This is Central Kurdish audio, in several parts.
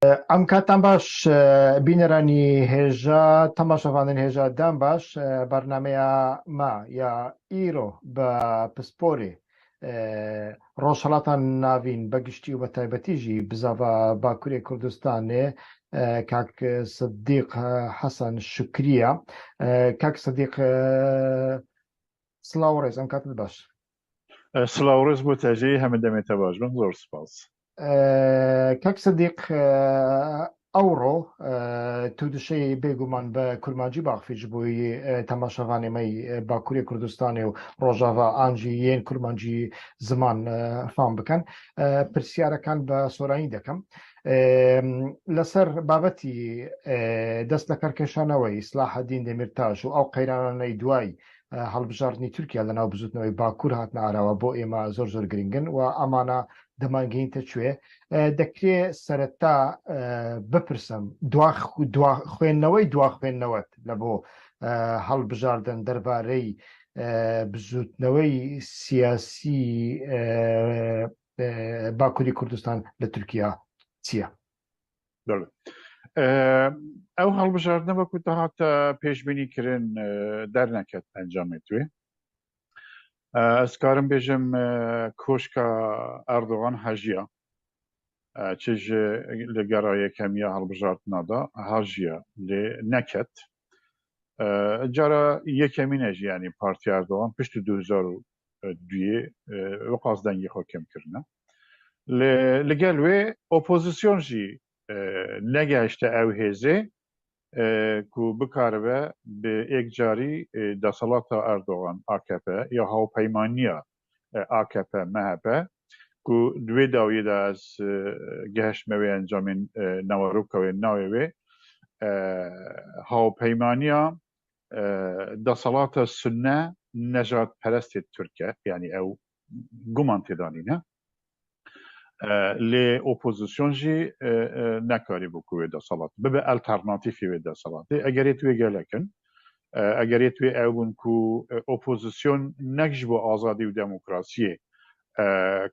ام کاتان باش بینرانی هجا تماشاوانن هجا دام باش برنامه ما یا ایرو با پسپوری روشالاتان ناوین بگشتی و بتایبتیجی بزاوا باکوری کردستان کاک صدیق حسن شکریه کاک صدیق سلاورز ام کاتل باش سلاورز بۆ تەژەی هەمە دەمێتە باش بن زۆر سپاس. کاک صدیق ئەوڕۆ تودشەی بێگومان بە کورمانجی باخفیج بووی تەماشەوانێمەی باکووری کوردستانی و ڕۆژاوا ئانجی یەن کورمانجی زمان فام بکەن پرسیارەکان بە سۆرانی دەکەم لەسەر بابەتی دەست لە کارکێشانەوەی سلاحەدین دەمیرتاش و ئەو قەیرانانەی دوای هەڵبژاردننی تورکیا لە ناو بزوتنەوەی باکوور هاتنە ئاراوە بۆ ئێمە زۆر زۆر گرنگن و ئەمانە دەمانگەینتە کوێ دەکرێت سەرەتا بپرسم خوێندنەوەی دواخوێندنەوەت لە بۆ هەڵبژاردن دەربارەی بزوتنەوەی سیاسی باکووری کوردستان لە تورکیا چییە؟ ئەو هەڵبژاردنە وەکو داهاتە پێشبینیکردن دەرنەکەت ئەنجامێتوێ. ئەسکارم بێژم کۆشکە ئەردۆغان هەژیە چێژ لە گەڕا یەکەمیە هەڵبژاردنەدا هەژیە لێ نەکەت جارە یەکەمینەژ ینی پارتی ئەردۆغان پشت 2002 وەقاس دەنگی خۆ کەمکردنە لەگەل وێ ئۆپۆزیسیۆنژی نەگەیشتە ئەو هێزێ کو بکاربە بە ئێکجاری دەسەڵاتە ئەردۆغان AKP یا هاوپەیمانیە AKP MHP ku دوێ داویەدا ئەس گەهشتمەوێ ئەنجامین نەوەڕووکەوێ ناوێوێ هاوپەیمانیە دەسەڵاتە سنە نەژاد پەرستی تورکە یعنی ئەو گومان تێدانینە لێ ئۆپۆزیسیۆنژی نەکاری بۆ کوێ دەسەڵات ببە ئەلتەرناتیفی وێ دەسەڵاتی ئەگەرێت وێ گەلەکن ئەگەرێت وێ ئەو بوون کو ئۆپۆزیسیۆن نەکش بۆ ئازادی و دەموکراسیە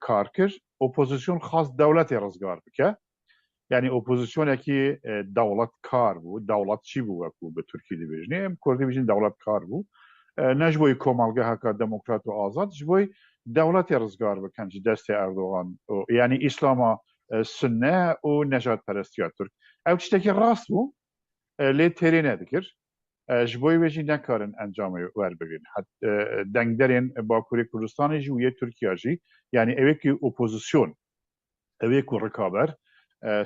کار کرد ئۆپۆزیسیۆن خاص دەوڵەتی ڕزگار بکە یعنی ئۆپۆزیسیۆنێکی دەوڵەت کار بوو دەوڵەت چی بوو وەکو بە تورکی دەبێژنێ ئەم کوردی بژین دەوڵەت کار بوو نەش بۆی کۆمەڵگە هەکە دەموکرات و ئازاد ژ بۆی دەوڵەتی ڕزگار بکەن ji destê ئەردۆغان یعنی ئیسلاما سنە و نەژاد پەرستیا تورک ئەو tiştekî rast bû lê têrê nedikir ji bo wê jî nekarin encamê werbigirin dengderên Bakurê Kurdistanê jî û yê Tirkiya jî yani evekî opozisyon evê ku rikaber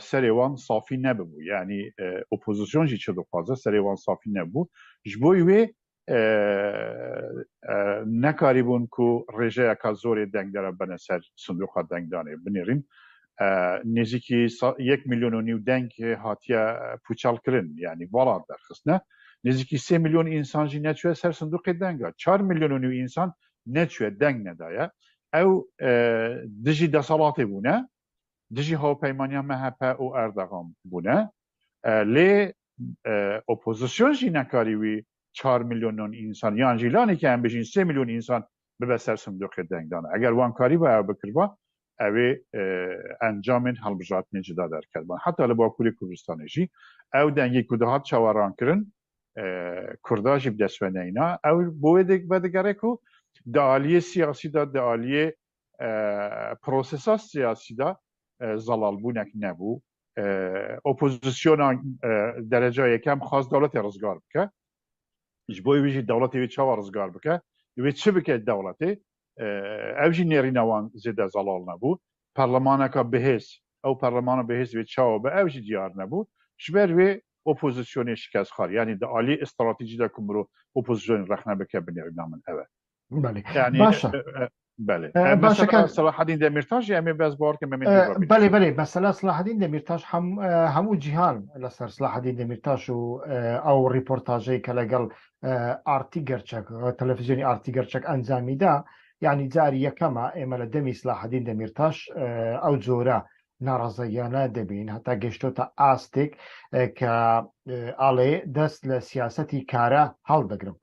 serê wan safî nebibû yani opozisyon jî çi dixwaze serê wan safî nebû ji bo wê nekarîbûn ku rêjeyeka zorê dengdera bene ser sindoqa dengdanê binêrin nêzîkî 1,5 milyon deng hatiye pûçalkirin yani vala derxistine nêzîkî 3 milyon însan jî neçûye ser sindoqê denga 4 milyon însan neçûye deng nedaye ew dijî desalatê bûne dijî hawpeymaniya MHP û Erdogan bûne lê opozisyon jî nekarî wî 4 milyon însan yan jî lanekî em bijîn 3 milyon însan bibe ser sindoqê dengdana eger wan karî ba ew bikirba evê encamên hەڵbژartinê cida derketban heta li Bakurê Kurdistanê jî ew dengê ku dihat çawarankirin Kurda jî bi destveneyna ew bo wê vedigere ku di aliyê siyasî da di aliyê prosesa siyasî da zalalbûnek nebû opozisyona derece yekem xas dewletê rizgar bike ji bo wê jî dewletê wê çawa rizgar bike wê çi bike dewletê ew jî nêrîna wan zêde zalal nebû perlemaneka bihêz ew perlemana bihêz wê çawa be ew jî diyar nebû ji ber wê opozisyonê şikestxar yani di aliyê stratejî de ku mirov opozisyonê rexne bike binêrîna min ew e yani بله مثلا صلاح الدین دمیرتاش ئەمێ بەس باوەڕکەم بەێ بەێ مەسەلا صلاح الدین دەمیرتاش هەموو جیهان لەسەر صلاح الدین دەمیرتاش و ئەو ریپۆرتاژەی کە لەگەڵ ئارتی گەرچەک تەلەڤیزیۆنی ئارتی گەرچەک ئەنجامیدا یعنی جاری یەکەمە ئێمە لە دەمی صلاح الدین دەمیرتاش ئەو جۆرە ناڕەزەیانە دەبین هەتا گەشتۆتە ئاستێک کە ئاڵێ دەست لە سیاسەتی کارە هەڵدەگرم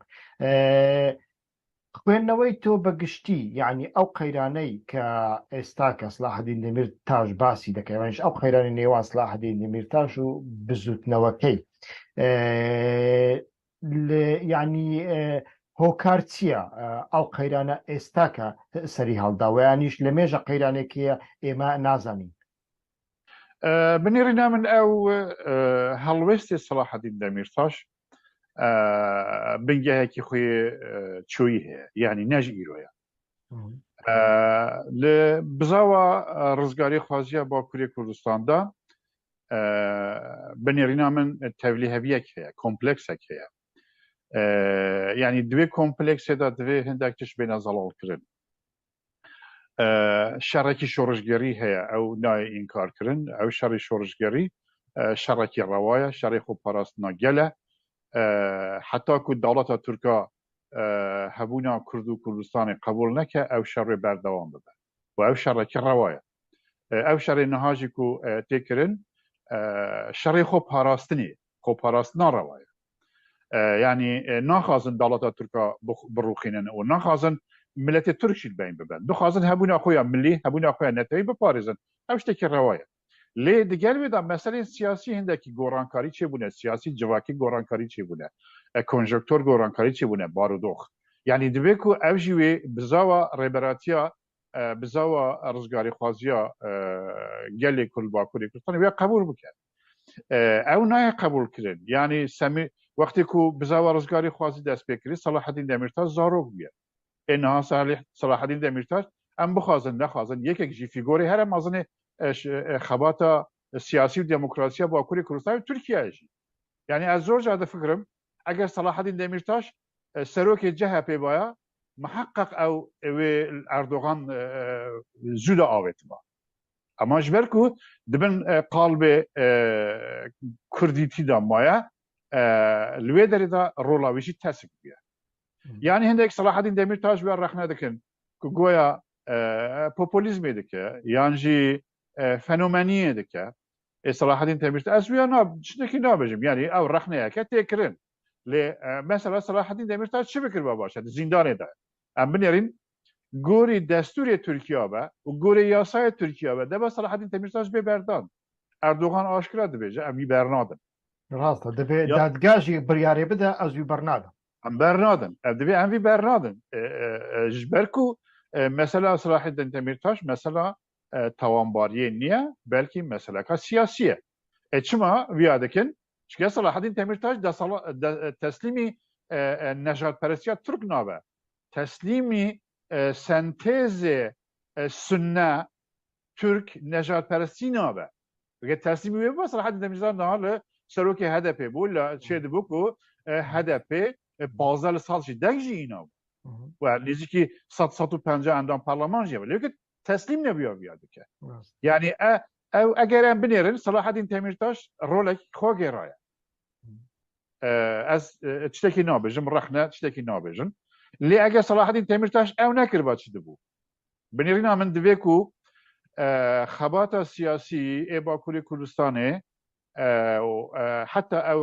خوێندنەوەی تۆ بەگشتی یعنی ئەو قەیرانەی کە ئێستا کە سلاحەدین دەمیرتاش باسی دەکەوانش ئەو قەیرانی نێوان سلاحەدین دەمیرتاش و بزوتنەوەکەی یعنی هۆکار چییە ئەو قەیرانە ئێستا کە سەری هەڵداوەیانیش لە مێژە قەیرانێکیە ئێمە نازانین. بنێڕینا من ئەو هەڵوێستی سەلاحەدین دەمیرتاش بنگەهێکی خۆی چۆیی هەیە یعنی نەژ ئیرۆیە لە بزاوە ڕزگاری خوازیە باکووری کوردستاندا بنێڕینا من تەولی هەویەک هەیە کۆمپلکسێک هەیە یعنی دوێ کۆمپلکسێدا دوێ هەندێک تش بێنە زەڵاڵکردن شەڕێکی شۆڕژگەری هەیە ئەو نایە ئینکارکردن ئەو شەڕی شۆڕژگەری شەڕێکی ڕەوایە شەڕی خۆپاراستنە گەلە حتاکو دەوڵەتە تورکا هەبوونا کورد و کوردستانی قبول نەکە ئەو شەڕێ بەردەوام ببە و ئەو شەڕێکی ڕەوایە ئەو شەڕێ نەهاژی و تێکردن شەڕی خۆپاراستنی خۆپاراستنا ڕەوایە یعنی ناخوازن دەوڵەتە تورکا بڕوخینن و ناخوازن ملەتی تورکشی بین ببن دخوازن هەبوونا خۆیان ملی هەبوونا خۆیان نەتەوەی بپارێزن ئەو شتێکی ڕەوایە لێ دەگەلوێدا مەسەلەی سیاسی هەندێکی گۆڕانکاری چێبوونە سیاسی جواکی گۆڕانکاری چێبوونە کۆنژکتۆر گۆڕانکاری چێبوونە بارودۆخ یعنی دەبێت و ئەو ژیوێ بزاوە ڕێبەراتیە بزاوە ڕزگاری خوازیە گەلێ کورد باکووری کوردستان وێ قبول بکەن ئەو نایە قبولکردن یعنی سەمی وەختێک و بزاوە ڕزگاری خوازی دەست پێکردی سەلاحەدین دەمیرتاش زارۆک بووە ئێنها سەلاحەدین دەمیرتاش ئەم بخوازن نەخوازن یەکێکی فیگۆری هەرە مەزنێ خەباتە سیاسی و دموکراسیە باکووری کوردستان و تورکیایشی یعنی ئەس زۆر جار دەفکرم ئەگەر سەلاحەدین دەمیرتاش سەرۆکێ جەهە پێ وایە محقق ئەو ئەوێ ئەردۆغان زوودە ئاوێتەوە ئەماش بەرکو دبن قالبێ کوردیتیدا وایە لێ دەرێدا ڕۆڵاویژی تەسک بووە یعنی هەندێک سەلاحەدین دەمیرتاش وێ ڕەخنە دەکەن کە گۆیا پۆپۆلیزمێ دەکە یانژی فەنۆمەنیە دەکە سەلاحەدین دەمیرتاش ئەس وێ شتێکی نابێژم یعنی ئەو ڕەخنەیەکە تێکردن لێ مەسەلا سەلاحەدین دەمیرتاش چ بکرد بە باشە زیندانێدا ئەم بنێرین گۆری دەستوری تورکیا بە و گۆری یاسای تورکیا بە دەبە سەلاحەدین دەمیرتاش بێ بەردان ئەردۆغان ئاشکرا دەبێژە ئەمی بەرنادن ڕاستە دەبێت دادگاشی بڕیارێ بدە ئەزوی بەرنادن ئەم بەرنادن دەبێ ئەمی بەرنادن بەرکو مەسەلا سەلاحەدین دەمیرتاش مەسەلا تاوانباریە نییە بەلکی مەسەلەکە سیاسیە چما ویا دەکەن چکە سەلاحەدین دەمیرتاش تەسلیمی نەژادپەرستیە تورک نابە تەسلیمی سنتێزێ سنە تورک نەژادپەرستی نابە بگە تەسلیمی وێ بە سەلاحەدین دەمیرتاش نها لە سەرۆکی هەدەپێ بوو لە چێ دەبوو و هەدەپێ پازە لە ساڵشی دەنگژی ئینا و نزیکی 150 ئەندام پەرلەمانژیە لێکت تەسلیم نەبووە ویا دەکە یعنی ئەو ئەگەریان بنێرن سەلاحەدین دەمیرتاش ڕۆڵێکی خۆگێڕایە ئەس شتێکی نابێژم ڕەخنە شتێکی نابێژن لێ ئەگەر سەلاحەدین دەمیرتاش ئەو نەکرد با چی دەبوو بنێرینا من دەبێت و خەباتە سیاسی ئێ باکووری کوردستانێ حتا ئەو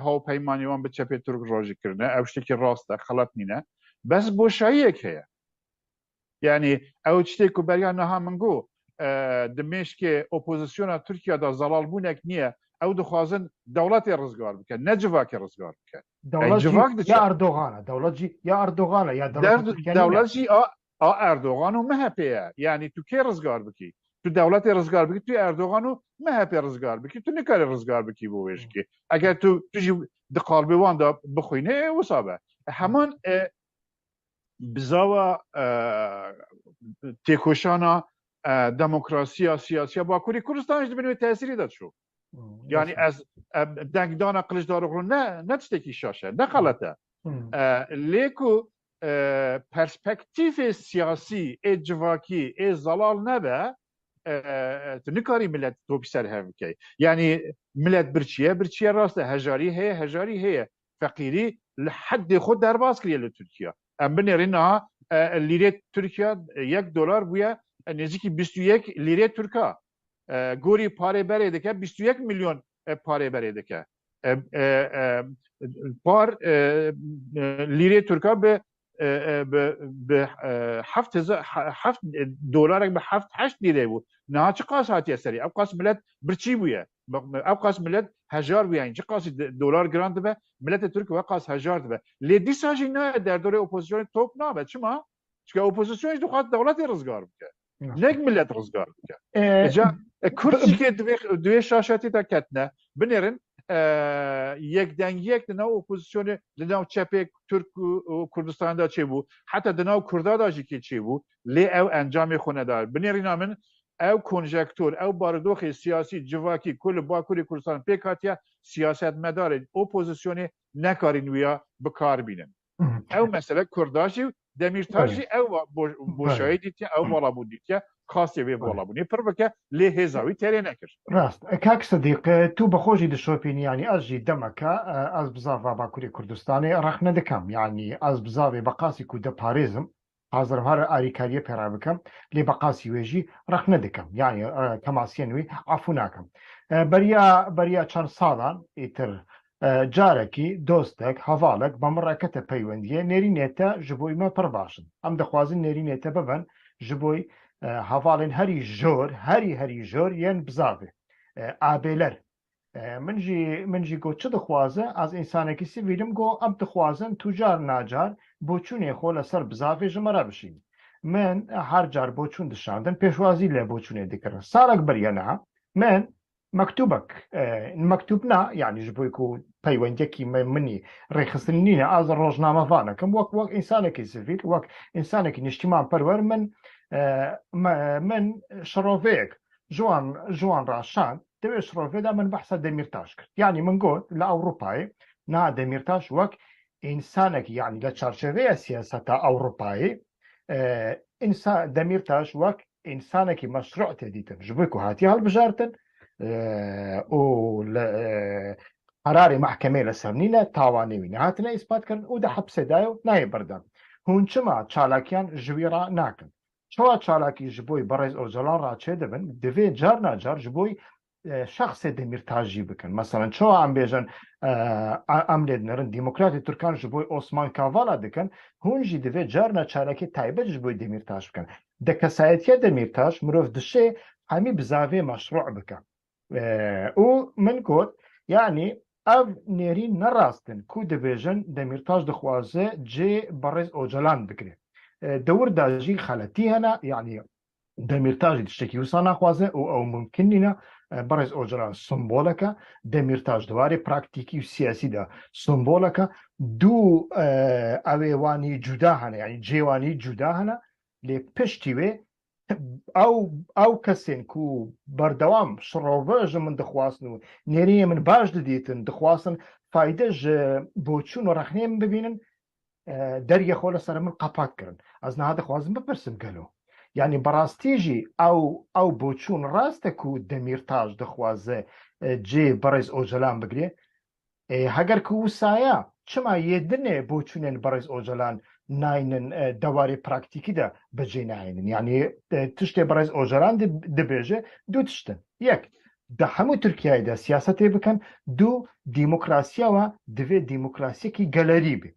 هاوپەیمانیوان بچەپێ تورک ڕۆژیکردنە ئەو شتێکی ڕاستە خەڵەت نینە بەس بۆشاییەک هەیە یعنی ئەو شتێک و بەریان نەها من گۆ دمێشکێ ئۆپۆزیسیۆنە تورکیادا زەڵال بوونێک نییە ئەو دەخوازن دەوڵەتی ڕزگار بکەن نەجڤاکی ڕزگار بکەن ئەردۆغانە دەوڵەتی یا ئەردۆغانە یا دەوڵەتی ئەردۆغان و مەهەپەیە یعنی تو کێ ڕزگار بکی تو دەوڵەتی ڕزگار بکی توی ئەردۆغان و مەهەپێ ڕزگار بکی تو نکاری ڕزگار بکی بۆ وێژکی ئەگەر تو توژی دقالبێواندا بخوینێ وسابە هەمان بزاوە تێکۆشانە دموکراسیە سیاسیە باکووری کوردستانش دەبێت تەسیری دەچوو یعنی ئەس دەنگدانە قلشدارۆغڵ نە شتێکی شاشە نەخەڵەتە لێک و پەرسپەکتیفی سیاسی ئێ جڤاکی ئێ زەڵال نەبە نکاری ملت تۆپی سەر هەم بکەی یعنی ملت برچیە ڕاستە هەژاری هەیە فەقیری لە حەدی خۆ دەرباز کردە لە تورکیا ئەم بنێڕینەها لیرێ تورکیا $1 بووە نزیکی 21 لیرێ تورکا گۆری پارێ بەرێ دەکە 21 میلیۆن پارێ بەرێ دەکە پار لیرێ تورکا بە حفت دولارك بحفت 8 ليره بو نها چه قاس هاتي سري او قاس ملت برچي بويا او قاس ملت هجار بويا يعني چه قاس دولار جراند به ملت ترك وقاس هجار به لي دي ساجينا در دوره اوبوزيسيون توب نابه چما چكا اوبوزيسيون دخوات دولت رزگار بك نك ملت رزگار بك اجا كرسي كي دوي شاشاتي تا كتنا بنرن یک دنگ دناو اپوزیسیون دناو چپ ترک و کردستان دا چه بو حتی دناو کردا دا جی که چه بو لی او انجام خونه دار بنیرینا من او کنجکتور او باردوخ سیاسی جواکی کل باکوری کردستان پیکاتیا سیاست مدار اپوزیسیون نکارین ویا بکار بینن او مثلا کرداشی دمیرتاجی او بوشایی دیتیا او بالا بود دیتیا خاصی به بالا بودی پر بکه لی هزاوی تری نکر راست کاک صدیق تو بخوجی دشوپین يعني أجي دمك از بزافا باكوري كردستاني رخ ندكم يعني از بزافي بقاسي كو دباريزم حاضر هر آريكارية بيرابكم لي بقاسي ويجي رخ ندكم يعني كما سينوي عفوناكم بريا چند سالان إتر جاركي دوستك هفالك بمركة بيوندية نيري نيتا جبوي ما پرباشن ام دخوازن نيري نيتا ببن جبوي هفالن هری جور ين بزافي آبيلر من جي گو چه دخوازه از انسانێکی سیویلم گو ام دخوازن توجار ناجار بۆچوونێ خۆ لەسەر بزافێ ژمەرە بشین من هەر جار بۆچوون دشاندن پێشوازی لێ بۆچوونێ دکردن ساڵک بەریەنا من مەکتوبنا یعنی ji بۆی ku پەیوەندێکی منی ڕێخستن نینە ئاز ڕۆژنامەڤانەکەم وەک ئینسانێکی سیڤیل وەک ئینسانێکی نیشتیمان پەروەر من شڕۆڤەیەک جوان ڕاشان دەوێت شڕۆڤێدا من بەحسە دەمیرتاش کرد یعنی من گوت لە ئەوروپای نا دەمیرتاش وەک ئینسانێکی یعنی لە چارچێڤەیە سیاسەتە ئەوروپایی دەمیرتاش وەک ئینسانێکی مەشروع تێدیتن ji بۆی ku هاتی هەڵبژارتن و قراری محکمەی لەسەر نینە تاوانێوی هاتنە ئیسپاتکردن و دە حەبسێدایە و نایە بەردەم هون چما چالاکیان ژویڕا ناکەن چوا چالاکی ji بۆی بەڕێز ئۆجەڵان ڕاچێ دەبن دەوێت جار ناجار ji بۆی شخصێ دەمیرتاژی بکەن مەسەڵەن چۆ ئەم بێژن ئەم لێ دنەرن دیموکراتی تورکان ji بۆی ئۆسمان کاڤالا دەکەن هونژی دەوێت جار ناچالکی تایبەت ji بۆی دەمیرتاش بکەن دە کەسایەتیە دەمیرتاش مرۆڤ دشێ هەمی بزاوێ مەشروع بکە و من گوت یعنی ئەv نێرین نەڕاستن کو دەبێژن دەمیرتاش دەخوازێ جێ بەڕێز ئۆجەلان بکرێت دەورداژی خەلەتی هەنا یعنی دەمیرتاژی تشتێکی وسا ناخوازێ و ئەو ممکن نینە بەڕێز ئۆجەلان سمبۆلەکە دەمیرتاش دوارێ پراکتیکی و سیاسیدا سمبۆلەکە دوو ئەوێوانی جودا هەنە یعنی جێوانی جودا هەنە لێ پشتی وێ ئەو کەسێن و بەردەوام شڕۆڤەژە من دەخواستن و نێریە من باش دەدیتن دەخواستن فایدەژ بۆچوون و ڕەخنێم ببینن دەریە خۆ لەسەر من قەپاتکردن ئەس نها دەخوازم بپرسم گەلۆ یعنی بەڕاستیژی ئەو بۆچوون ڕاستە و دەمیرتاش دەخوازە جێ بەڕێز ئۆجەلان بگرێ هەگەر کە وسایە چما یێدنێ بۆچوونێن بەڕێز ئۆجەلان ناینن دەوارێ پراکتیکیدا بەجێ ناینن یعنی تشتێ بەڕێز ئۆژەلان دەبێژێ دوو تشتن یەک دە هەموو تورکیایدا سیاسەتێ بکەن دوو دیموکراسیەوە دەوێت دیموکراسیەکی گەلەری بێ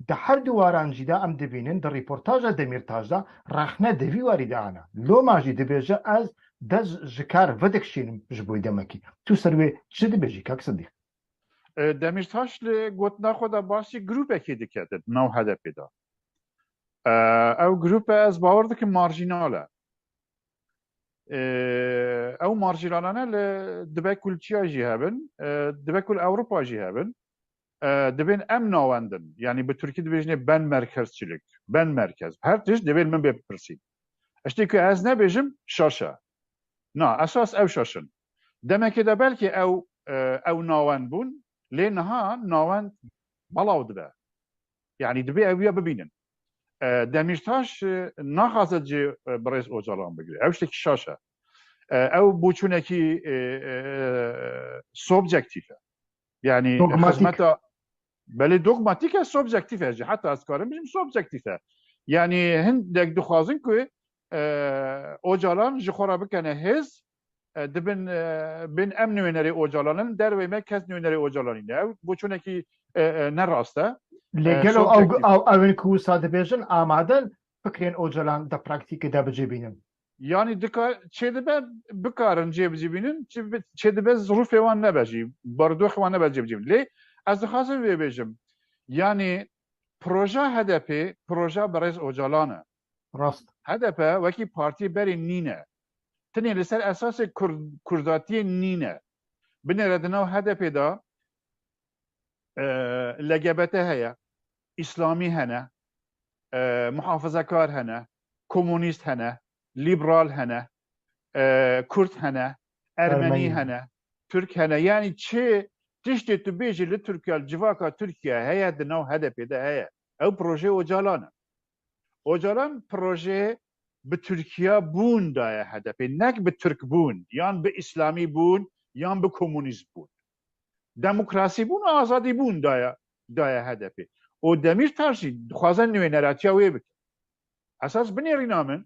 دە هەردوو وارانجیدا ئەم دەبینن دە ڕیپۆرتاژە دەمیرتاژدا ڕاخنە دەوی واریداانە لۆ ماژی دەبێژە ئەس دەست ji kar vedekşînim ji bo demekî tu ser wê çi dibêjî kak Sidîq دەمیرتاش لێ گوتنا خۆدا باسی گروپێکی دکێتت ناو هەدەپێدا ئەو گروپە ئەس باوەڕ دەکەم مارژینالە ئەو مارژینالانە لە دبە کولچیاژی هەبن دبە کول ئەوروپاژی هەبن دەبێن ئەم ناوەندن یعنی بە تورکی دەبێژنێ بەن مەرکەزچیلک بەن مەرکەز هەر تشت دەبێت من بێ بپرسین شتێکی ئەس نەبێژم شاشە نا ئەساس ئەو شاشن دەمێکێدا بەلکێ ئەو ناوەند بوون لێ نەها ناوەند بەڵاو دبە یعنی دەبێ ئەویە ببینن دەمیرتاش ناخوازە جێ بەڕێز ئۆجەڵان بگرێت ئەو شتێکی شاشە ئەو بۆچوونێکی سۆبجەکتیفە یعنی خزمەتە بەلێ دۆگماتیکە سۆبجەکتیفە حتا ئەسکارم بژیم سۆبجەکتیفە یعنی هەندێک دخوازن کوێ ئۆجەڵان ji خۆ را بکەنە هێز دبن بن ئەم نوێنەرێ ئۆجەڵانن دەروێ me kes نوێنەرێ ئۆجەڵانینە ئەو بۆچوونێکی نەڕاستە لەگەڵ سۆ تەکلیف ئەوێن کو سادەبێژن ئامادەن فکرێن ئۆجەلان دە پراکتیکەدا بەجێبینن yani dikar çedibe bikarin cebcibinin çedibe zruf evan nebeji bardo xwan nebe cebcibin lê ez dixwazim vê bêjim yani proje HDP proje Berez Öcalan'ı ڕاست HDP wekî partî berê nîne tinê li ser esasê kurdatiyê nîne binêre di nav HDP da LGBT heye İslamî hene muhafazakar hene komünîst hene liberal hene Kürt hene Ermeni hene Türk hene yani çi tiştê tu bêjî li Türkiye civaka Türkiye heye di nav HDP'de heye ew proje Öcalan'ı Öcalan proje bi Türkiye bûn daye HDP nek bi Türk bûn yan bi İslamî bûn yan bi komünîst bûn demokrasî bûn azadî bûn daye HDP o Demirtaşî dixwaze nûê neratiya wê bike esas binêrîna min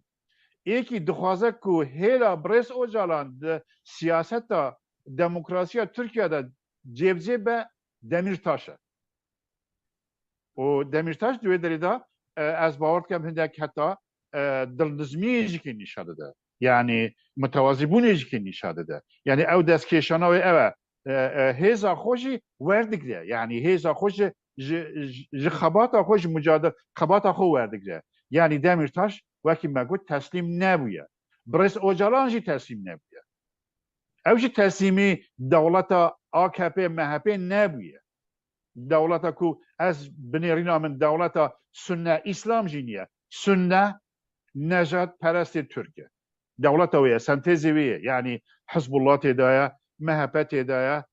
yekî dixwaze ku hêla Berez Öcalan di siyaseta demokrasiya Türkiye'de cebcê be Demirtaş e o Demirtaş di wê derê da ez bawer dikim hindek heta dilnizmiyê jî nîşan dide yani mutewazîbûnê jî nîşan dide yani ew destkêşana wê ew e hêza xwe jî werdigre yani hêza xwe ji xebata xwe ji mücadele xebata xwe werdigre yani Demirtaş wekî me got teslîm nebûye Berez Öcalan jî teslîm nebûye ew jî teslîmî dewleta AKP MHP nebûye dewleta ku ez binêrîna min dewleta Sunne İslam jî niye Sunne nejat perestê Türk e dewleta wê ye sentêzê wê ye yani Hizbullah têda ye MHP têda ye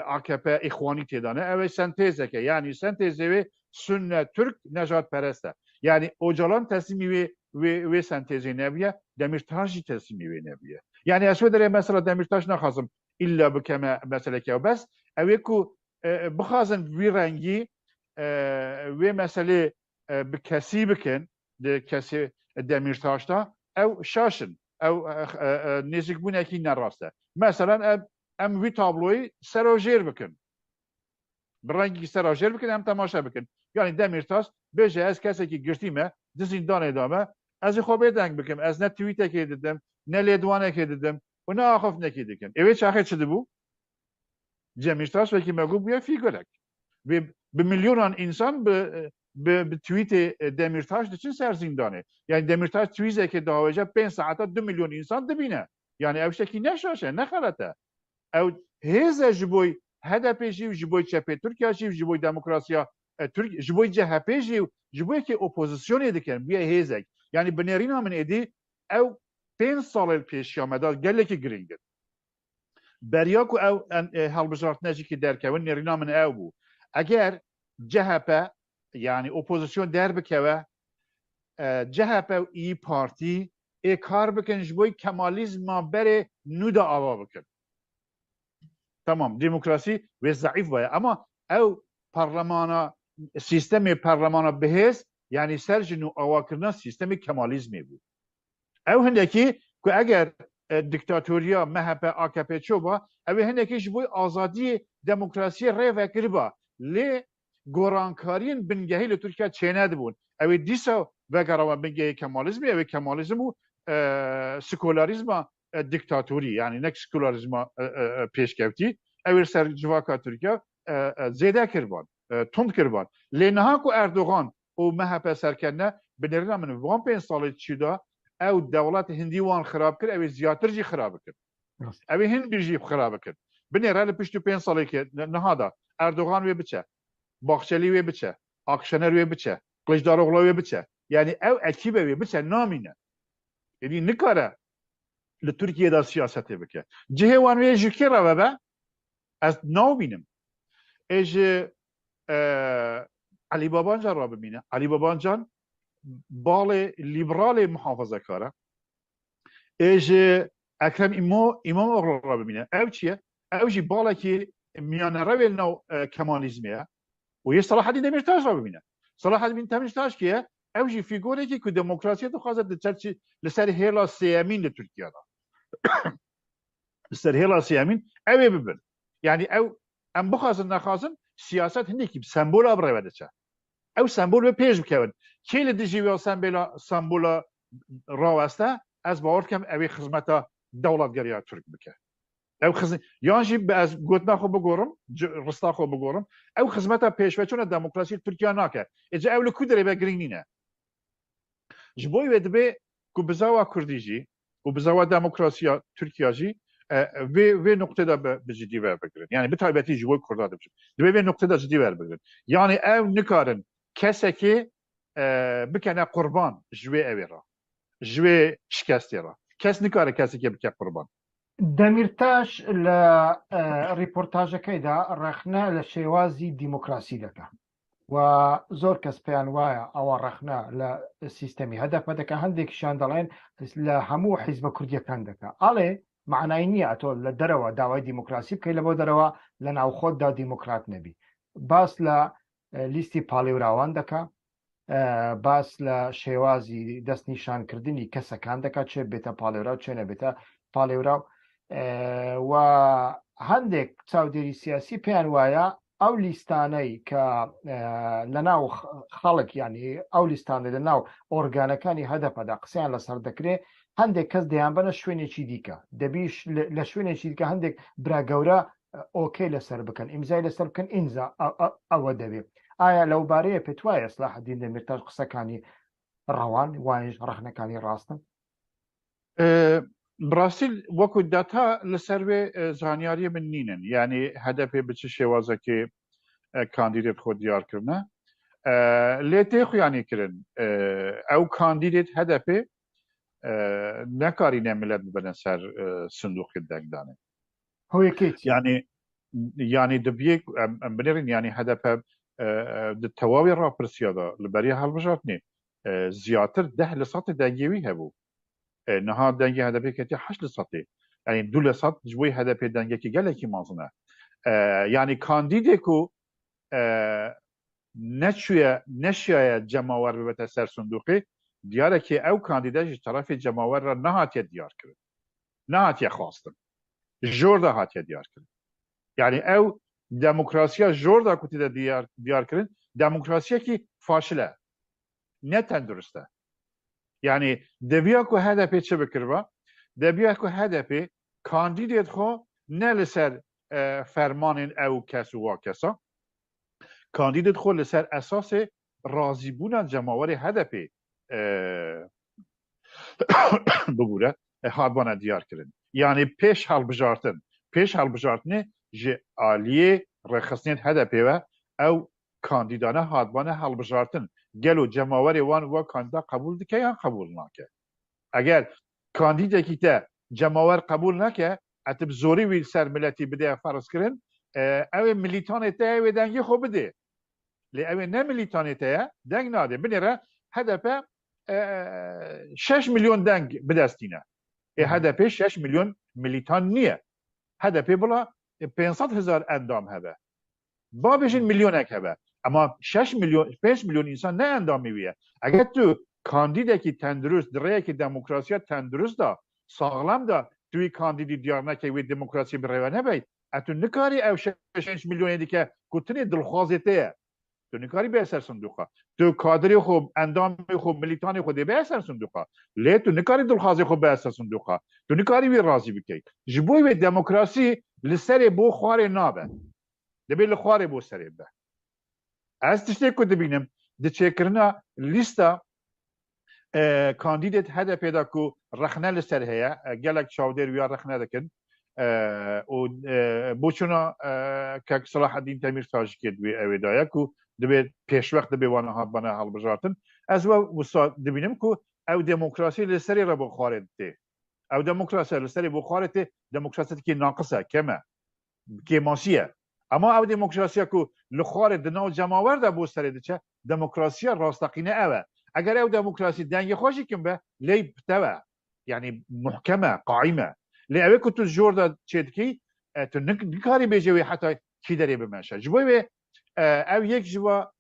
AKP İxwanî têda ne ew ê sentêzek e yani sentêzê wê Sunne Türk nejat perest e yani Öcalan teslîmî wê sentêzê nebûye Demirtaş jî teslîmî wê nebûye yani ez wê derê mesela Demirtaş naxwazim illa bikeme meseleke bes ew ê ku bixwazin wî rengî wê meselê bi kesî bikin di kesê Demirtaş da ew şaşin ew nêzîkbûnekî nerast e mesela em wî tabloyî serojêr bikin bi rengî serojêr bikin em temaşa bikin yani Demirtaş bêje ez kesekî girtî me di zindanê da me ez ê xwe bêdeng bikim ez ne tweetekê didim ne lêdwanekê didim û ne axiftinekê dikim evê çaxê çi dibû Demirtaş wekî me got bûye fîgurek bi milyonan insan bi tweetê Demirtaş diçin ser zindanê yani Demirtaş tweetekê dawêje 5 saeta 2 milyon insan dibîne yani ew şekî neşaşe nexelete ew hêze ji bo HDP jî ji bo çepê Türkiye jî ji bo demokrasiya Türk ji bo CHP jî ji bo yekê opozisyonê dikin bûye hêzek yani binêrîna min êdî ew 5 salê pêşiya me da gelekî giring in beriya ku ew helbijartina jî derkevin nêrîna min ew bû eger CHP yani opozisyon derbikeve CHP û İYİ Partî ê kar bikin ji bo kemalizma berê nû da ava bikin tamam demokrasi ve zayıf var ama ev parlamena sistemi parlamena behez yani serjinu avakırna sistemi kemalizmi bu. Ev hindeki ku eğer diktatoriya MHP AKP çoba ev hindeki ji bu azadi demokrasiye re ve kiriba le gorankariyin bingehi le Türkiye çene dibun. Ev disa ve garava bingehi kemalizmi ev kemalizmu sekülerizma diktatori yani nek sekülerizma peşkevti ev ser civaka Türkiye zede kirban tund kirban le naha ku Erdoğan o MHP serkenne binirna min van 5 salı çida ev devlet hindi wan xirab kir ev ziyatir jî xirab kir ev hind bir jî xirab kir binêre li piştî 5 salê ke niha da Erdoğan wê biçe Baxçeli wê biçe Akşener wê biçe Kılıçdaroğlu wê biçe yani ev ekîbe wê biçe namîne yani nikare li Türkiye'de siyasetê bike cihê wan wê ji kê re be ez nabînim ji Ali Babacan re bimîne Ali Babacan balê liberalê muhafazakar e ji Ekrem İmamoğlu re bimîne ew çi ye ew jî balekî miyanrevê nav kemalizmê ye û yê Selahattin Demirtaş re bimîne Selahattin Demirtaş ki ye ew jî fîgûrekî ku demokrasiyê dixwaze diçe li ser hêla sêyemîn li Tirkiyeyê li ser hêla sêyemîn ew ê bibin yani ew em bixwazin nexwazin siyaset hindekî sembola birêve diçe او سمبول به پیش بکەون کێ لە دژی سمبولا ڕاوەستە ئەس باوەڕ بکەم ئەوێ خزمەتە دەوڵەتگەریە تورک بکە ئەو یانژی ئەس گوتنا خۆ بگۆڕم ڕستا خۆ بگۆڕم ئەو خزمەتە پێشوەچوونە دموکراسی تورکیا ناکە ئێجا ئەو لە کو دەرێ گرنگ نینە ji bo wê dibe ku bizawa Kurdî jî û bizawa demokrasiya Tirkiya jî vê nokteda bi cidî werbigirin yani bi taybetî ji bo Kurda dibijin dibe vê nokteda cidî werbigirin yani ew nikarin kesekê bikene qurban ji wê evê re ji wê şikestê re kes nikare kesekê bike qurban دەمیرتاش لە ریپۆرتاژەکەیدا ڕەخنە لە شێوازی دیموکراسی دەکە و زۆر کەس پێیان وایە ئەوە ڕەخنە لە سیستەمی هەدەفە دەکە هەندێکیشان دەڵێن لە هەموو حیزبە کوردیەکان دەکە ئەڵێ معنای نییە ئەتۆ لە دەرەوە داوای دیموکراسی بکەی لە بۆ دەرەوە لە ناوخۆتدا دیموکرات نەبی باس لە لیستی پاڵێوراوان دەکە باس لە شێوازی دەستنیشانکردنی کەسەکان دەکات چێ بێتە پاڵێورا و چێ نەبێتە پاڵێورا و هەندێک چاودێری سیاسی پێیان وایە ئەو لیستانەی کە لە ناو خەڵک ینی ئەو لیستانە لە ناو ئۆرگانەکانی هەدەپەدا قسەیان لەسەر دەکرێت هەندێک کەس دەیانبەنە شوێنێکی دیکە دەبیش لە شوێنێکی دیکە هەندێک برا گەورە ئۆکەی لەسەر بکەن ئیمزای لەسەر بکەن ئینجا ئەوە دەبێت ئایا لەو بارەیە پێت وایە سلاحەدین دەمیرتاش قسەکانی ڕەوان وانش ڕەخنەکانی ڕاستن براسیل وەکو داتا لەسەر وێ زانیاریە من نینن یعنی هەدەپێ بچ شێوازەکێ کاندیدێت خۆ دیارکردنە لێ تێ خویانی کردن ئەو کاندیدێت هەدەپێ نەکاری نەملەت ببنە سەر سندوقی دەنگدانێ yani dibiyê em binêrin yani hedepe di tewavê rapirsiya da li beriya hilbijartinê ziyatır 10 li satê dengê wî hebû niha dengê hedefê ketiye 8 li satê yani 2 li sat ji bo hedefê dengekî gelekî mezin e yani kandîdê ku neçûye cemawer bibete ser sundûqê diyareke ew kandîde ji tarafê cemawer re nehatiye diyarkirin nehatiye xwastin jor da hatiye diyarkirin yani ew demokrasiya jor da kutî de diyarkirin demokrasiyekî faşil e ne tendurist e yani deviya ku HDP çi bikiriba deviya ku HDP kandîdêt xwe ne li ser fermanên ew kes û wa kesa kandîdêt xwe li ser esasê razîbûna cemawerê HDP bigûre hatbana diyarkirin yani pêş helbijartinê ji aliyê rêxistinên HDP ve ew kandîdane hatbane helbijartin gelo cemawerê wan wa kandîda qebûl dike yan qebûl nake eger kandîdekî te cemawer qebûl neke etib zorî wî ser miletî bide ferz kirin ew ê milîtanê te ew ê dengê xwe bidê lê ew ê ne milîtanê te ye deng nade binêre HDP 6 milyon deng bidestîne HDP 6 milyon milîtan niye HDP bila 500,000 endam hebe babêjin milyonek hebe ama 5 milyon insan ne endamî wî ye eger tu kandîdekî tendurist direyekî demokrasiya tendurist da sağlam da tu wî kandîdî diyar neke wê demokrasiyê bi rêve nebey tu nikarî ew 6 milyonê dike ku tinê dilxwazê te ye tu nikarî bê ser sinduqa tu kadrê xwe endamê xwe milîtanê xwe dê bê ser sinduqa lê tu nikarî dilxwazê xwe bê ser sinduqa tu nikarî wî razî bikey ji bo wê demokrasî li serê bo xwarê nabe dibê li xwarê bo serê be ez tiştê ku dibînim di çêkirina lîsta kandîdêt HDP da ku rexne li ser heye gelek çavdêr wîya rexne dikin û boçûna kek Selaheddîn Demirtaşî wê evê daye ku dibê pêşveq dibê wan hatbane hilbijartin ez wisa dibînim ku ew demokrasî li serê re bo xwarê dite ew demokrasiya li serê bo xwarê tê demokrasiyekî naqis e kem e kêmasî ye ama ew demokrasiya ku li xwarê di nav cemawer de bo serê diçe demokrasiya rastaqîne ew e eger ew demokrasî dengê xwe jî kin be lê bitewe yani muhkem e qaîm e lê ew ê ku tu jor da çê dikî tu nikarî bêje wê heta kî derê bimeşe ji bo wê ew yek ji wa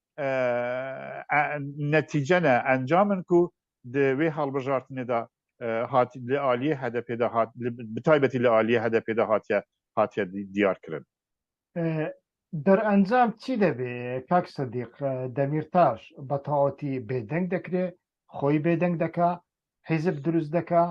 netîce ne encamin ku di wê hilbijartinê da li aliyê HDP da bi taybetî li aliyê HDP da hatiye diyar kirin دەرئەنجام چی دەبێ کاک سەدیق دەمیرتاش بە تەواوەتی بێدەنگ دەکرێت خۆی بێدەنگ دەکا حیزب دروست دەکا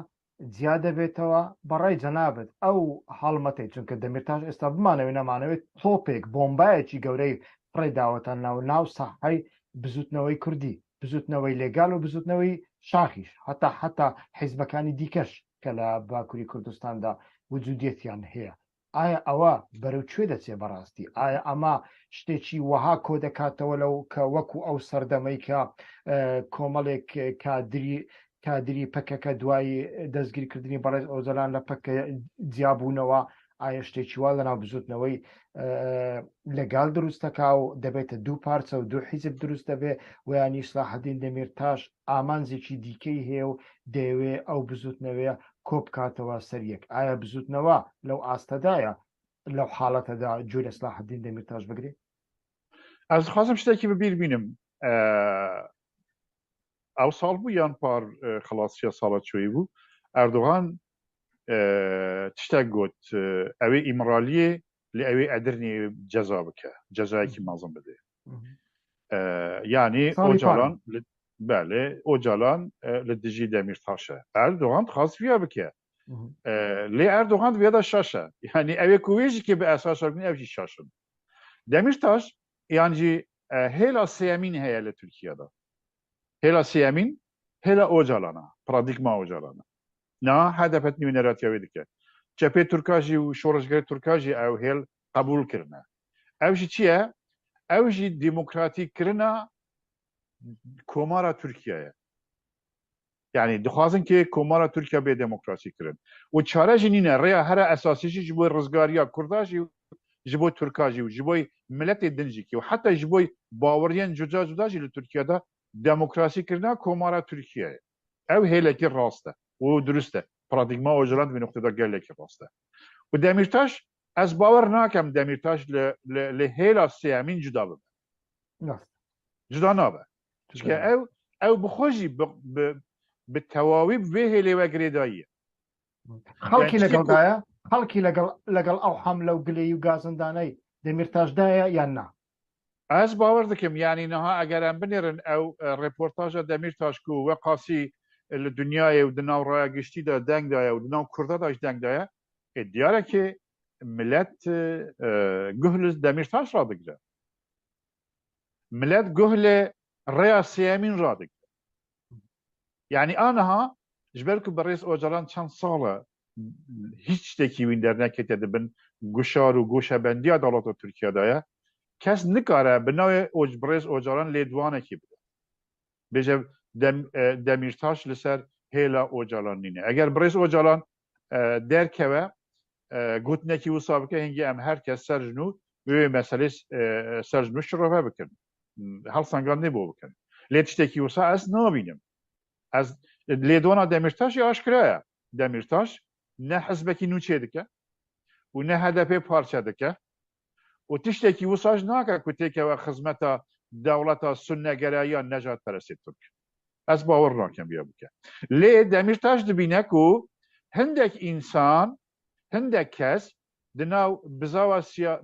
جیا دەبێتەوە بەڕای جەنابەت ئەو هەڵمەتەی چونکە دەمیرتاش ئێستا بمانەوێت نەمانەوێت تۆپێک بۆمبایەکی گەورەی پڕێ داوەتە ناو ساحەی بزوتنەوەی کوردی بزوتنەوەی لێگال و بزوتنەوەی شاخیش حتا حیزبەکانی دیکەش کە لە باکووری کوردستاندا وجودیەتیان هەیە ئایا ئەوە بەرەو کوێ دەچێ بەڕاستی ئایا ئەمە شتێکی وەها کۆ دەکاتەوە لەو کە وەکو ئەو سەردەمەی کە کۆمەڵێک کادری پەکەکە دوایی دەستگیرکردنی بەڕێز ئۆزەلان لە پەکە جیابوونەوە ئایا شتێکی وا لەناو بزوتنەوەی لەگال دروستەکە و دەبێتە دوو پارچە و دوو حیزب دروست دەبێ ویانی سلاحەدین دەمیرتاش ئامانجێکی دیکەی هەیە و دەیەوێ ئەو بزوتنەوەیە کۆبکاتەوە سەریەک ئایا بزوتنەوە لەو ئاستەدایە لەو حاڵەتەدا جوێ سلاحەدین دەمیرتاش بگرێت ئەس خازم شتێکی ببیر بینم ئەو ساڵ بوو یان پار خلاصیە ساڵە چۆی بوو ئەردوغان تشتێک گوت ئەوێ ئیمرالیێ لە ئەوێ ئەدرنی جەزا بکە جەزایەکی مازم بدێ یعنی ئۆجاران بله ئۆجالان لە دژی دەمیرتاشە ئەردوغان خاصفیە بکە لێ ئەردوغان وێدا شاشە یعنی ئەوێ کوێژی کە بە ئەساسەکن ئەوژی شاشن دەمیرتاش یانجی هێلا سێمین هەیە لە تورکیادا هێلا سێمین هێلا ئۆجالانە پرادیگما ئۆجالانە نا هەدەفەت نوێنەراتیاوێ دکە چەپێ تورکاژی و شۆڕژگەری تورکاژی ئەو هێل قبول کردنە ئەوژی چییە ئەوژی دیموکراتیکردنە کۆمارە تورکیایە یعنی دخوازن کە کۆمارە تورکیا بێ دموکراسیکردن و چارەژی نینە ڕێیا هەرە ئەساسیشی ji بۆی ڕزگاریە کورداژی و ji بۆی تورکاژی و ji بۆی ملەتێ دنجێکی و حتا ji بۆی باوەڕیان جوجا جوداژی لە تورکیادا دموکراسیکردنا کۆمارە تورکیایە ئەو هێلێکی ڕاستە و دروستە پرادیگما ئۆژەلان بە نقطەدا گەلێکی ڕاستە و دەمیرتاش ئەس باوەڕ ناکەم دەمیرتاش لە هێلا سێمین جودا ببە جودا نابە چکە ئەو بخۆژی بە تەواوی بێ هێلێوە گرێداییە خەڵکی لەگەڵدایە خەڵکی لەگەڵ ئەو حەملە و گلەی و گازندانەی دەمیرتاشدایە یان نا ئەس باوەڕ دەکەم ینی نەها ئەگەران بنێرن ئەو ڕێپۆرتاژە دەمیرتاشکو و وە قاسی لە دنیاە و دناو ڕایە گشتیدا دەنگدایە و دناو کوردەداش دەنگدایە دیارەکێ ملەت گوهل دەمیرتاش ڕادگرە ملەت گوهلێ ڕێیا سێمین ڕادگرە یعنی ئانەها ژبەرکو بەڕێز ئۆجەڵان چەند ساڵە هیچ شتێکی وین دەرنەکێتە دەبن گوشار و گۆشەبەندیا دەوڵەتە تورکیادایە کەس نکارە بناوێ بڕێز ئۆجەڵان لێدوانێکی بدە بێژە دەمیرتاش لەسەر هێلا ئۆجەڵان نینە ئەگەر بڕێز ئۆجەڵان دەرکەوە گوتنێکی وسا بکە هەنگی ئەم هەر کەس سەرژن و وێ مەسەلەی سەرژن و شڕۆڤە بکەن هەڵسەنگان نێبۆ بکەن لێ شتێکی وسا ئەس نابینم ئەس لێدۆنا دەمیرتاشی ئاشکرایە دەمیرتاش نە حزبێکی نوچێ دکە و نە هەدەپێ پارچە دکە و تشتێکی وساش ناکە کوتێکەوە خزمەتە دەوڵەتە سونەگەراییان نەژاد پەرستی تورک ئەس باوەڕ ناکەم بیا بکە لێ دەمیرتاش دبینە و هەندێک ئینسان هەندێک کەس دناو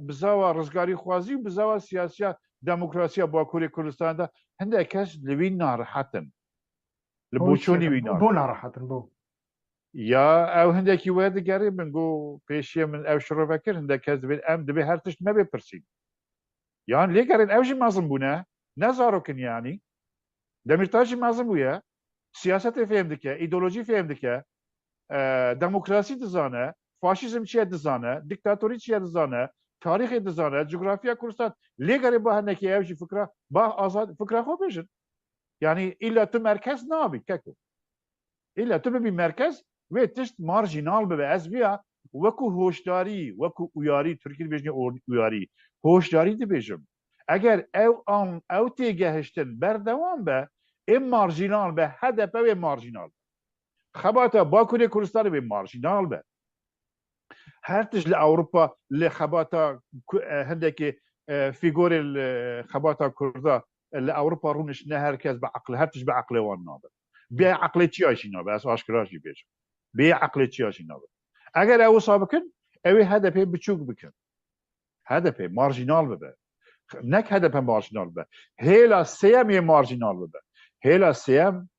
بزاوە ڕزگاری خوازی و بزاوە سیاسیە دموکراسیە باکووری کوردستاندا هەندێک کەس لەوی ناڕەحەتن لە بۆچۆنی وی بۆ ناڕەحەتن بۆ یا ئەو هەندێکی وە دەگەڕێ من گۆ پێشیە من ئەو شڕۆڤە کرد هەندێک کەس دەبێت ئەم دەبێت هەر تشت نەبێ پرسین یان لێگەڕێن ئەوژی مازم بوونە نەزارۆکن یانی دەمیرتاشی مازم بووە سیاسەتی فێم دکە ئیدۆلۆژی فێم دکە دموکراسی دزانە فاشیزم چیە دزانە دیکتاتۆری چیە دزانە تاریخی دزانە جوگرافیا کوردستان لێگەڕێ بە هەندێکی ئەوژی فکرە با ئازاد فکرە خۆ بێژن یعنی ئیلا تو مرکز نابی کەکو ئیلا تو ببی مرکز وێ تشت مارژینال ببێ ئەس بیا وەکو هۆشداری وەکو ئویاری تورکی بێژنی ئویاری هۆشداری دەبێژم ئەگەر ئەو تێگەهشتن بەردەوام بە ئێ مارژینال بە هەدەپە وێ مارژینال خەباتە باکووری کوردستان بێ مارژینال بە هەر تشت لە ئەوروپا لە خەباتە هەندێکی فیگۆری خەباتە کووردا لە ئەوروپا ڕوونش نە هەر کەس بە عقل هەرتش بە عقلێوان نابێت بێ عقلێ چیاشی نابێت ئەس ئاشکراشی بێژم بێ عقلێ چیاشی نابێت ئەگەر ئەو وسا بکەن ئەوێ هەدەپێ بچووک بکەن هدفه مارجینال ببه نک هدفه مارجینال ببه هیلا سیم یه مارجینال ببه هیلا سیم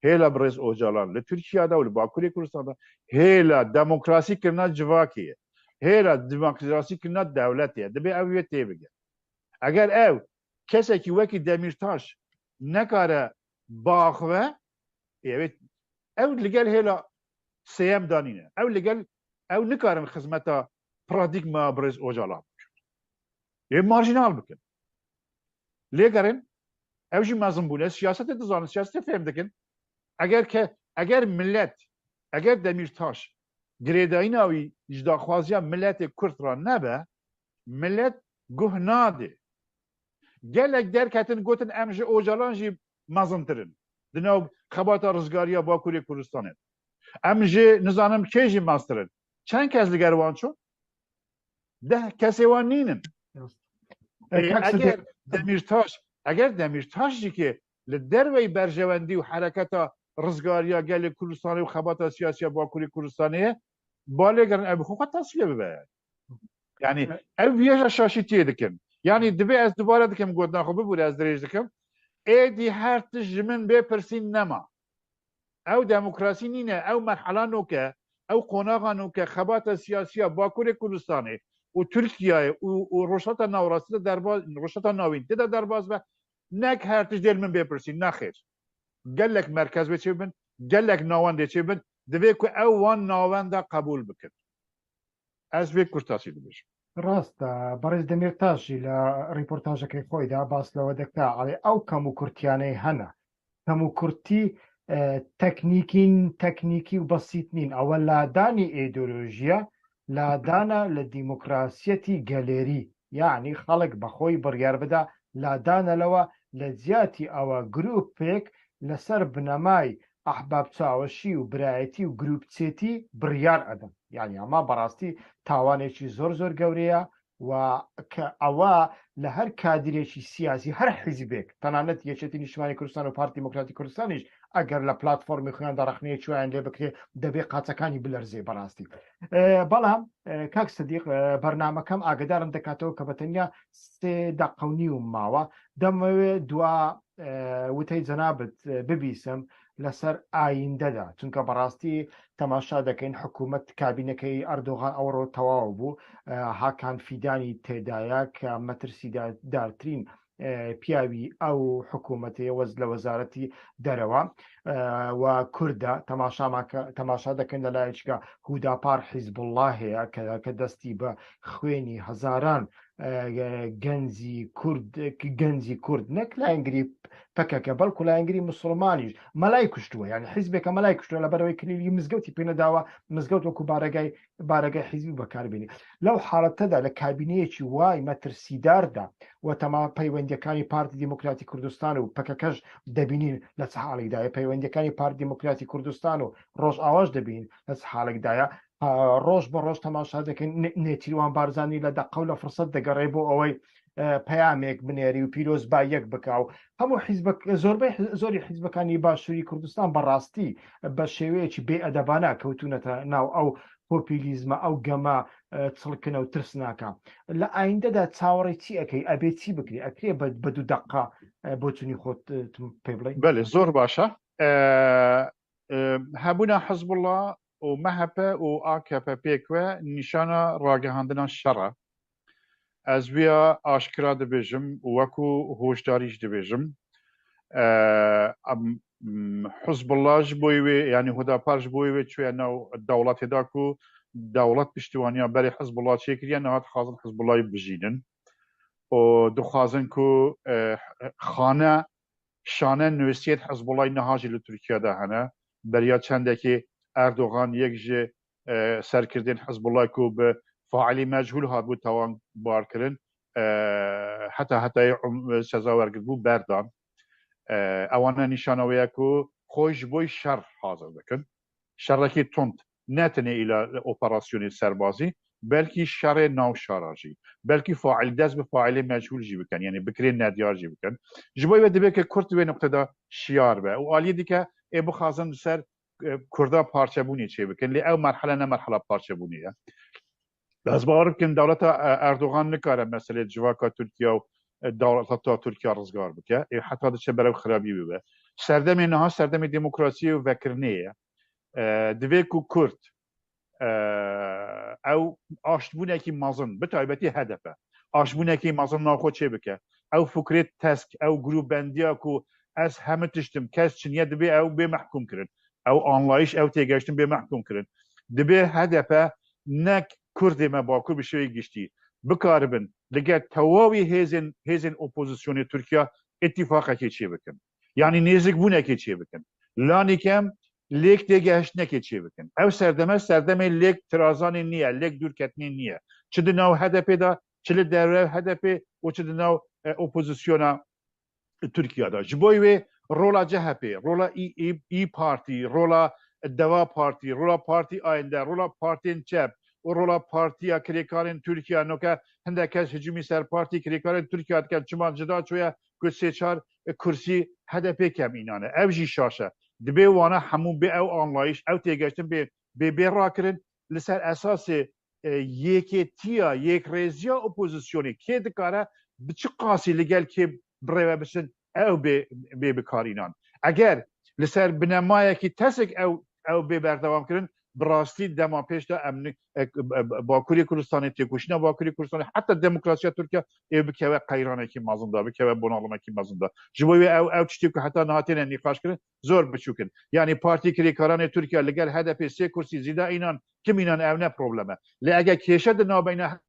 هیلا برز اوجالان لترکیه دا و لباکوری کردستان دا هیلا دموکراسی کرنا جواکیه هیلا دموکراسی کرنا دولتیه دبی اویه تیبگه اگر او کسی که وکی دمیرتاش نکاره باخوه evet ew li gel hêla sêyem danîne ew li gel ew nikarin xizmeta paradigma Brez Ocalan ê marjinal bikin lê gerin ew jî mezin bûne siyasetê dizanin siyasetê fêm dikin eger millet eger Demirtaş girêdayîna wî ji daxwaziya milletê Kurd ra nebe millet guh nade gelek derketin gotin em ji Ocalan jî mezintirin di nav xebata rizgariya Bakurê Kurdistanê em jî nizanim kê jî mastirin çend kes li ger wan çûn deh kesê wan nînin eger Demirtaş jî ki li dervey berjewendî û hereketa rizgariya gelê Kurdistanê û xebata siyasiya Bakurê Kurdistanê balê gerin ew bi xwe tasfiye bibe yani ev vêja şaşîtiyê dikin yani divê ez dubare dikim gotina xwe bibûre ez dirêj dikim êdî her tişt ji min bêpirsîn nema ew demokrasî nîne ew merhela noke ew qonaxa noke xebata siyasiya Bakurê Kurdistanê û Tirkiyeyê û rojhata navrastî de derbas rojhata navîn tê de derbas be nek her tişt dêl min bêpirsîn nexêr gelek merkez vê çê bibin gelek navendê çê bibin divê ku ew wan navenda qebûl bikin ez vê kurtasî dibêjim ڕاستە بەڕێز دەمێرتاشی لە ڕیپۆرتاژەکەی خۆیدا باس لەوە دەکتا ئەڵێ ئەو کەم و کورتیانەی هەنا کەم و کورتی تەکنیکی و بەسیت نین ئەوە لادانی ئیدۆلۆژیە لادانە لە دیموکراسیەتی گەلێری یعنی خەڵک بەخۆی بڕیار بدا لادانەلەوە لە جیاتی ئەوە گروپێک لەسەر بنەمای ئەحباب چاوەشی و برایەتی و گروپچێتی بڕیار ئەدەن یعنی ئەمە بەڕاستی تاوانێکی زۆر زۆر گەورەیە و کە ئەوە لە هەر کادرێکی سیاسی هەر حیزبێک تەنانەت یەکێتی نیشتیمانی کوردستان و پارتی دموکراتی کوردستانیش ئەگەر لە پلاتفۆرمی خۆیان دەڕەخنەیە چویان لێ بکرێ دەبێت قاچەکانی بلەرزێ بەڕاستی بەڵام کاک سەدیق بەرنامەکەم ئاگدارم دەکاتەوە کە بەتەنیا 3 دەقەونی و ماوە دەمەوێت دوا وتەی جەنابەت ببیسم لەسەر ئایندەدا چونکە بەڕاستی تەماشا دەکەین حکوومەت کابینەکەی ئەردۆغان ئەوڕۆ تەواو بوو هاکان فیدانی تێدایە کە مەترسی دارترین پیاوی ئەو حکوومەتی وەز لە وەزارەتی دەرەوە و کووردە تەماشا دەکەن لە لایەکگە هوداپار حیزب الله هەیە کە دەستی بە خوێنی هەزاران گەنجی کورد نەک لایەنگری پەکەکە بەڵکو لایەنگری مسلمانیش مەلای کوشتووە یعنی حیزبێکە مەلای کوشتووە لە بەرەوەی کلیلی مزگەوتی پێنەداوە مزگەوت وەکو بارەگای حیزبی بەکاربێنی لەو حاڵەتەدا لە کابینەیەکی وای مەترسیداردا و تەما پەیوەندیەکانی پارتی دیموکراتی کوردستان و پەکەکەش دەبینین لە چ حاڵێکدایە پەیوەندیەکانی پارتی دیموکراتی کوردستان و ڕۆژ ئاواش دەبین لە چ حاڵێکدایە ڕۆژ بە ڕۆژ تەماشا دەکەین نێچیروان بارزانانی لە دەقە و لە فرسەت دەگەڕێ بۆ ئەوەی پەیامێک بنێری و پیرۆز با یەک بکاو هەموو زۆری حیزبەکانی باشووری کوردستان بەڕاستی بە شێوەیەکی بێ ئەدەبانە کەوتونەتە ناو ئەو پۆپیلیزمە ئەو گەمە چڵکنە و ترسناکە لە ئایندەدا چاوەڕێی چی ئەەکەی ئەبێت چی بکری ئەکرێ بە دوو دەقا بۆ چونی خۆت پێ بڵێ بەێ زۆر باشە هەبوونا حزب الله و مەهەپە و ئاکەپە پێکوە نیشانە ڕاگەهاندنە شەڕە ez vêya aşkira dibêjim wekû hoşdarî jî dibêjim Hizbullah ji bo wê yanî Hudapar ji bo wê çûye nav dewletê da ku dewlet piştîwaniya berê Hizbullah çêkiriye nehat dixwazin Hizbullahê bijînin û dixwazin ku xane şane nivîsiyet Hizbullahê niha jî li Tirkiyeyê hene beriya çendekî Erdogan yek ji serkirdên Hizbullah ku bi فاعلی مجهول هاتبوو تاوان بارکردن حتی سزا وەرگرتبوو بەردان ئەوانە نیشانەوەیە و خۆش بۆی شەڕ حاضر دەکەن شەڕێکی تند نەتەنێ ئیلا ئۆپەراسیۆنی سەربازی بەلکی شەڕێ ناو شاراژی بەلکی فاعل دەست بە فاعلی مەجهول جی بکەن یعنی بکرێن نەدیار جی بکەن ji bo wê dibe ke Kurd wê nokteda şiyar be û aliyê dike ê bixwazin ser Kurda parçebûnê çê bikin lê ew merhele ne merhela parçebûnê ye بس باور بکن دولت اردوغان نکاره مسئله جواکا ترکیه و دولت ترکیه رزگار بکه حتی دچه برای خرابی ببه سردم اینها سردم دموکراسی و وکرنیه دوی کو کرد او آشتبونه کی مازن به تایبتی هدفه آشتبونه کی مازن ناخو چه بکه او فکرت تسک او گروپ بندیا کو از همه تشتم کس چنیه دبی او به محکوم کرن او آنلایش او تیگشتم به محکوم کرن دبی هدفه نک کردی ما باکو بشوی گشتی بکاربن لگه تواوی هزین اپوزیسیون ترکیه اتفاقه که چه بکن yani nezik bune ki çiye bikin. Lanikem lek de geçne ki çiye bikin. Ev serdeme lek tirazani niye, lek dürketni niye. Çıdı nav HDP'da, çılı devre HDP, o çıdı nav opozisyona Türkiye'de. Jiboy ve rola CHP, rola İyi Parti, rola Deva Parti, rola Parti ayında, rola Parti'nin çep, o rola Parti'ye krekarın Türkiye noka hendekes hücumi ser Parti krekarın Türkiye'de çımancıda çoya gösteçar kursi HDP kem inanه ev jî şaşe dibe wana hemû bi ew anlayış ew têgeştin bê rakirin li ser esasê yêkêtiya yêkrêziya opozisyonê kê dikare bi çi qasî li gel kê birêve bisin ew bê bikarînan eger li ser binemayekî tesek ew bê berdewam kirin bi rastî dema pêş de em Bakurê Kurdistanê têkoşîna Bakurê Kurdistanê heta demokrasiya Tirkiye ev bikeve qeyranekî mezin da bikeve bonalımekî mezin da ji bo wê ew tiştî ku heta nihatîne nîqaş kirin zor biçûk in yani partî kirêkaranê Tirkiye li gel HDP sê kursî zîda înan kim înan ew ne probleme lê eger kêşe di navbeyna